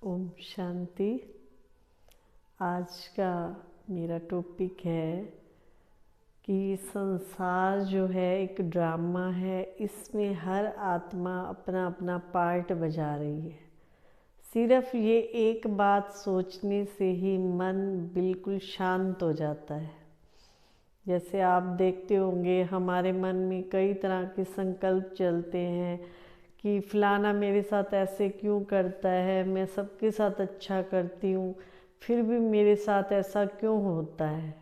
ओम शांति। आज का मेरा टॉपिक है कि संसार जो है एक ड्रामा है, इसमें हर आत्मा अपना अपना पार्ट बजा रही है। सिर्फ ये एक बात सोचने से ही मन बिल्कुल शांत हो जाता है। जैसे आप देखते होंगे हमारे मन में कई तरह के संकल्प चलते हैं कि फलाना मेरे साथ ऐसे क्यों करता है, मैं सबके साथ अच्छा करती हूँ फिर भी मेरे साथ ऐसा क्यों होता है।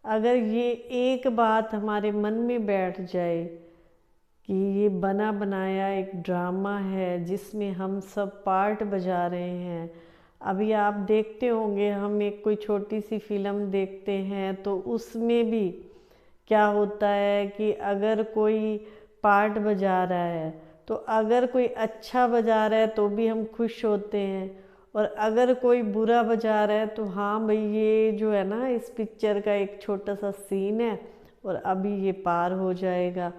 अगर ये एक बात हमारे मन में बैठ जाए कि ये बना बनाया एक ड्रामा है जिसमें हम सब पार्ट बजा रहे हैं। अभी आप देखते होंगे हम एक कोई छोटी सी फिल्म देखते हैं तो उसमें भी क्या होता है कि अगर कोई पार्ट बजा रहा है तो अगर कोई अच्छा बजा रहा है तो भी हम खुश होते हैं, और अगर कोई बुरा बजा रहा है तो हाँ भाई ये जो है ना इस पिक्चर का एक छोटा सा सीन है और अभी ये पार हो जाएगा।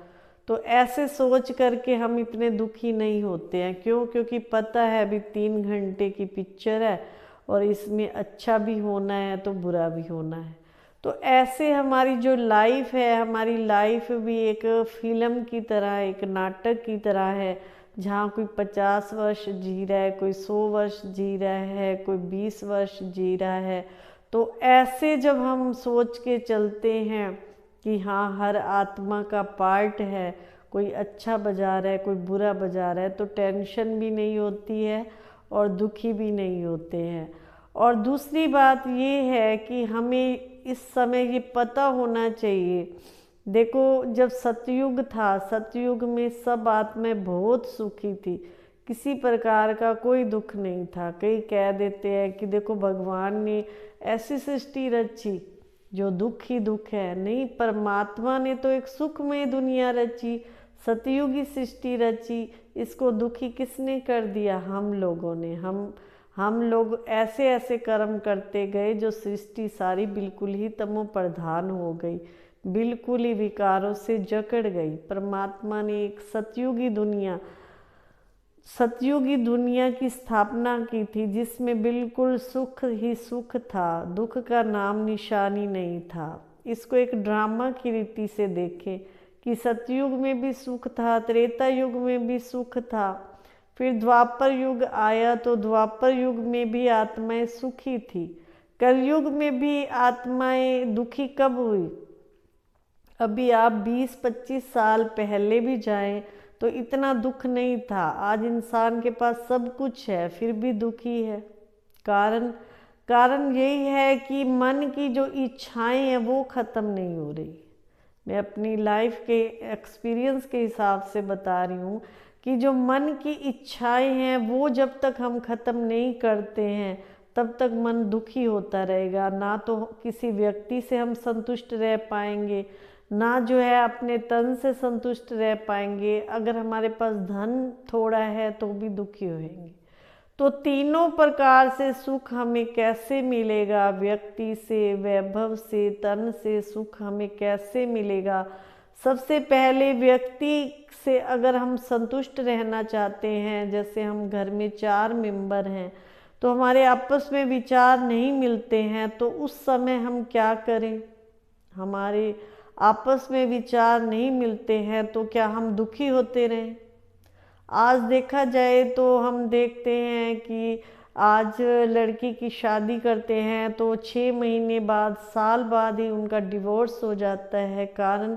तो ऐसे सोच करके हम इतने दुखी नहीं होते हैं। क्यों? क्योंकि पता है अभी 3 घंटे की पिक्चर है और इसमें अच्छा भी होना है तो बुरा भी होना है। तो ऐसे हमारी जो लाइफ है, हमारी लाइफ भी एक फिल्म की तरह, एक नाटक की तरह है, जहाँ कोई 50 वर्ष जी रहा है, कोई 100 वर्ष जी रहा है, कोई 20 वर्ष जी रहा है। तो ऐसे जब हम सोच के चलते हैं कि हाँ हर आत्मा का पार्ट है, कोई अच्छा बजा रहा है कोई बुरा बजा रहा है, तो टेंशन भी नहीं होती है और दुखी भी नहीं होते हैं। और दूसरी बात ये है कि हमें इस समय ये पता होना चाहिए, देखो जब सतयुग था, सतयुग में सब आत्माएं बहुत सुखी थी, किसी प्रकार का कोई दुख नहीं था। कई कह देते हैं कि देखो भगवान ने ऐसी सृष्टि रची जो दुख ही दुख है। नहीं, परमात्मा ने तो एक सुखमय दुनिया रची, सतयुगी सृष्टि रची, इसको दुखी किसने कर दिया? हम लोगों ने। हम लोग ऐसे ऐसे कर्म करते गए जो सृष्टि सारी बिल्कुल ही तमो प्रधान हो गई, बिल्कुल ही विकारों से जकड़ गई। परमात्मा ने एक सतयुगी दुनिया की स्थापना की थी जिसमें बिल्कुल सुख ही सुख था, दुख का नाम निशानी नहीं था। इसको एक ड्रामा की रीति से देखें कि सतयुग में भी सुख था, त्रेता युग में भी सुख था, फिर द्वापर युग आया तो द्वापर युग में भी आत्माएं सुखी थी। कलयुग में भी आत्माएं दुखी कब हुई? अभी आप 20-25 साल पहले भी जाएं तो इतना दुख नहीं था। आज इंसान के पास सब कुछ है फिर भी दुखी है। कारण यही है कि मन की जो इच्छाएं हैं वो ख़त्म नहीं हो रही। मैं अपनी लाइफ के एक्सपीरियंस के हिसाब से बता रही हूँ कि जो मन की इच्छाएं हैं वो जब तक हम ख़त्म नहीं करते हैं तब तक मन दुखी होता रहेगा। ना तो किसी व्यक्ति से हम संतुष्ट रह पाएंगे, ना जो है अपने तन से संतुष्ट रह पाएंगे। अगर हमारे पास धन थोड़ा है तो भी दुखी होंगे। तो तीनों प्रकार से सुख हमें कैसे मिलेगा? व्यक्ति से, वैभव से, तन से सुख हमें कैसे मिलेगा? सबसे पहले व्यक्ति से अगर हम संतुष्ट रहना चाहते हैं, जैसे हम घर में 4 मेंबर हैं तो हमारे आपस में विचार नहीं मिलते हैं, तो उस समय हम क्या करें? हमारे आपस में विचार नहीं मिलते हैं तो क्या हम दुखी होते रहें? आज देखा जाए तो हम देखते हैं कि आज लड़की की शादी करते हैं तो 6 महीने बाद, साल बाद ही उनका डिवोर्स हो जाता है। कारण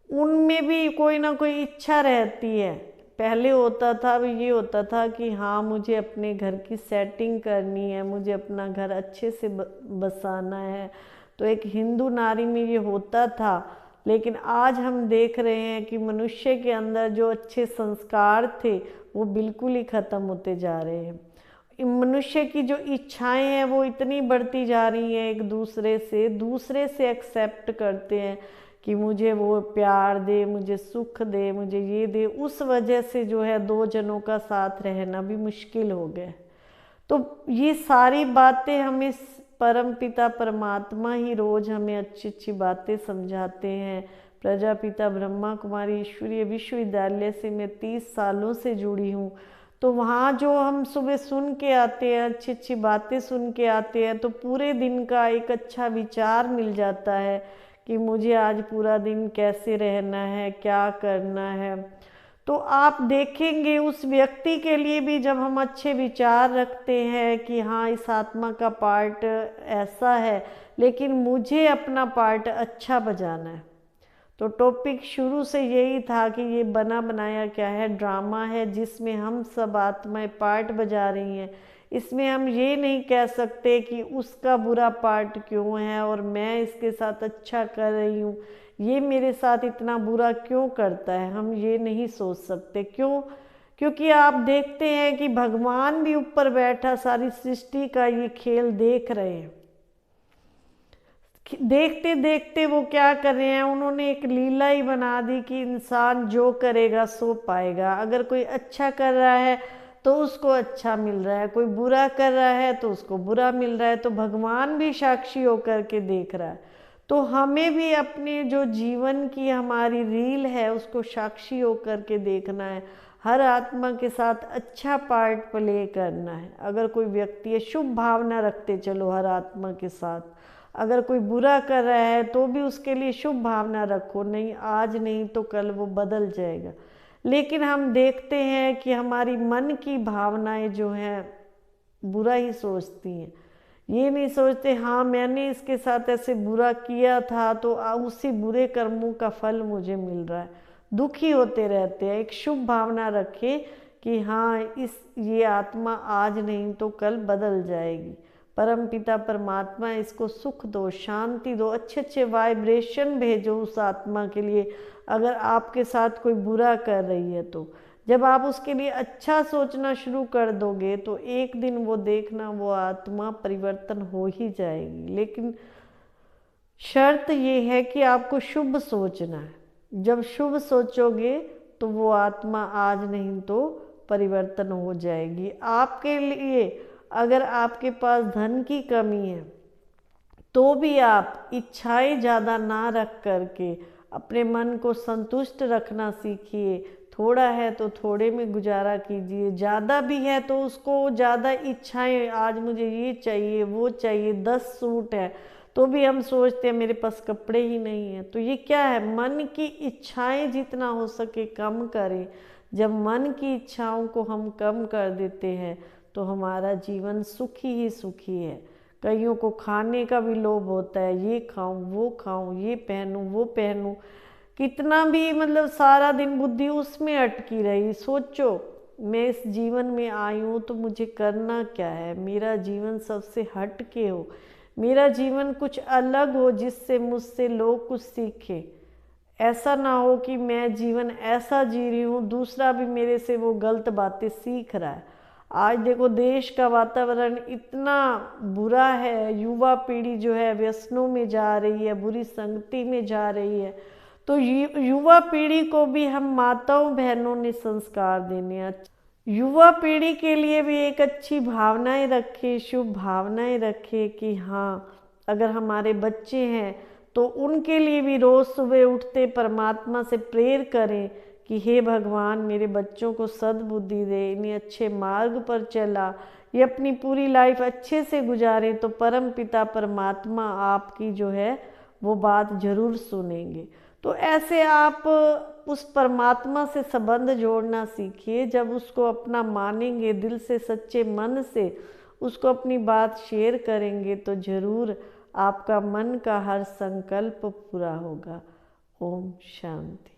उनमें भी कोई ना कोई इच्छा रहती है। पहले होता था, अभी ये होता था कि हाँ मुझे अपने घर की सेटिंग करनी है, मुझे अपना घर अच्छे से बसाना है, तो एक हिंदू नारी में ये होता था। लेकिन आज हम देख रहे हैं कि मनुष्य के अंदर जो अच्छे संस्कार थे वो बिल्कुल ही ख़त्म होते जा रहे हैं। मनुष्य की जो इच्छाएं हैं वो इतनी बढ़ती जा रही हैं, एक दूसरे से एक्सेप्ट करते हैं कि मुझे वो प्यार दे, मुझे सुख दे, मुझे ये दे। उस वजह से जो है 2 जनों का साथ रहना भी मुश्किल हो गया। तो ये सारी बातें हमें परमपिता परमात्मा ही रोज हमें अच्छी अच्छी बातें समझाते हैं। प्रजापिता ब्रह्मा कुमारी ईश्वरीय विश्वविद्यालय से मैं 30 सालों से जुड़ी हूँ, तो वहाँ जो हम सुबह सुन के आते हैं, अच्छी अच्छी बातें सुन के आते हैं, तो पूरे दिन का एक अच्छा विचार मिल जाता है कि मुझे आज पूरा दिन कैसे रहना है, क्या करना है। तो आप देखेंगे उस व्यक्ति के लिए भी जब हम अच्छे विचार रखते हैं कि हाँ इस आत्मा का पार्ट ऐसा है, लेकिन मुझे अपना पार्ट अच्छा बजाना है। तो टॉपिक शुरू से यही था कि ये बना बनाया क्या है, ड्रामा है जिसमें हम सब आत्माएं पार्ट बजा रही हैं। इसमें हम ये नहीं कह सकते कि उसका बुरा पार्ट क्यों है और मैं इसके साथ अच्छा कर रही हूँ, ये मेरे साथ इतना बुरा क्यों करता है, हम ये नहीं सोच सकते। क्यों? क्योंकि आप देखते हैं कि भगवान भी ऊपर बैठा सारी सृष्टि का ये खेल देख रहे हैं। देखते देखते वो क्या कर रहे हैं, उन्होंने एक लीला ही बना दी कि इंसान जो करेगा सो पाएगा। अगर कोई अच्छा कर रहा है तो उसको अच्छा मिल रहा है, कोई बुरा कर रहा है तो उसको बुरा मिल रहा है। तो भगवान भी साक्षी होकर के देख रहा है। तो हमें भी अपने जो जीवन की हमारी रील है उसको साक्षी होकर के देखना है, हर आत्मा के साथ अच्छा पार्ट प्ले करना है। अगर कोई व्यक्ति है, शुभ भावना रखते चलो हर आत्मा के साथ। अगर कोई बुरा कर रहा है तो भी उसके लिए शुभ भावना रखो, नहीं आज नहीं तो कल वो बदल जाएगा। लेकिन हम देखते हैं कि हमारी मन की भावनाएं जो हैं बुरा ही सोचती हैं, ये नहीं सोचते हाँ मैंने इसके साथ ऐसे बुरा किया था तो उसी बुरे कर्मों का फल मुझे मिल रहा है, दुखी होते रहते हैं। एक शुभ भावना रखें कि हाँ ये आत्मा आज नहीं तो कल बदल जाएगी। परम पिता परमात्मा इसको सुख दो, शांति दो, अच्छे अच्छे वाइब्रेशन भेजो उस आत्मा के लिए। अगर आपके साथ कोई बुरा कर रही है तो जब आप उसके लिए अच्छा सोचना शुरू कर दोगे तो एक दिन वो देखना वो आत्मा परिवर्तन हो ही जाएगी। लेकिन शर्त ये है कि आपको शुभ सोचना है। जब शुभ सोचोगे तो वो आत्मा आज नहीं तो परिवर्तन हो जाएगी। आपके लिए अगर आपके पास धन की कमी है तो भी आप इच्छाएं ज़्यादा ना रख करके अपने मन को संतुष्ट रखना सीखिए। थोड़ा है तो थोड़े में गुजारा कीजिए, ज़्यादा भी है तो उसको ज़्यादा इच्छाएं, आज मुझे ये चाहिए वो चाहिए, 10 सूट है तो भी हम सोचते हैं मेरे पास कपड़े ही नहीं है। तो ये क्या है, मन की इच्छाएं जितना हो सके कम करें। जब मन की इच्छाओं को हम कम कर देते हैं तो हमारा जीवन सुखी ही सुखी है। कईयों को खाने का भी लोभ होता है, ये खाऊं वो खाऊं, ये पहनूं वो पहनूं, कितना भी मतलब सारा दिन बुद्धि उसमें अटकी रही। सोचो मैं इस जीवन में आई हूँ तो मुझे करना क्या है, मेरा जीवन सबसे हट के हो, मेरा जीवन कुछ अलग हो जिससे मुझसे लोग कुछ सीखें। ऐसा ना हो कि मैं जीवन ऐसा जी रही हूँ दूसरा भी मेरे से वो गलत बातें सीख रहा है। आज देखो देश का वातावरण इतना बुरा है, युवा पीढ़ी जो है व्यसनों में जा रही है, बुरी संगति में जा रही है। तो युवा पीढ़ी को भी हम माताओं बहनों ने संस्कार देने हैं। युवा पीढ़ी के लिए भी एक अच्छी भावनाएं रखें, शुभ भावनाएं रखें कि हाँ अगर हमारे बच्चे हैं तो उनके लिए भी रोज़ सुबह उठते परमात्मा से प्रेयर करें कि हे भगवान मेरे बच्चों को सद्बुद्धि दे, इन्हें अच्छे मार्ग पर चला, ये अपनी पूरी लाइफ अच्छे से गुजारे। तो परम पिता परमात्मा आपकी जो है वो बात जरूर सुनेंगे। तो ऐसे आप उस परमात्मा से संबंध जोड़ना सीखिए। जब उसको अपना मानेंगे, दिल से सच्चे मन से उसको अपनी बात शेयर करेंगे तो जरूर आपका मन का हर संकल्प पूरा होगा। ओम शांति।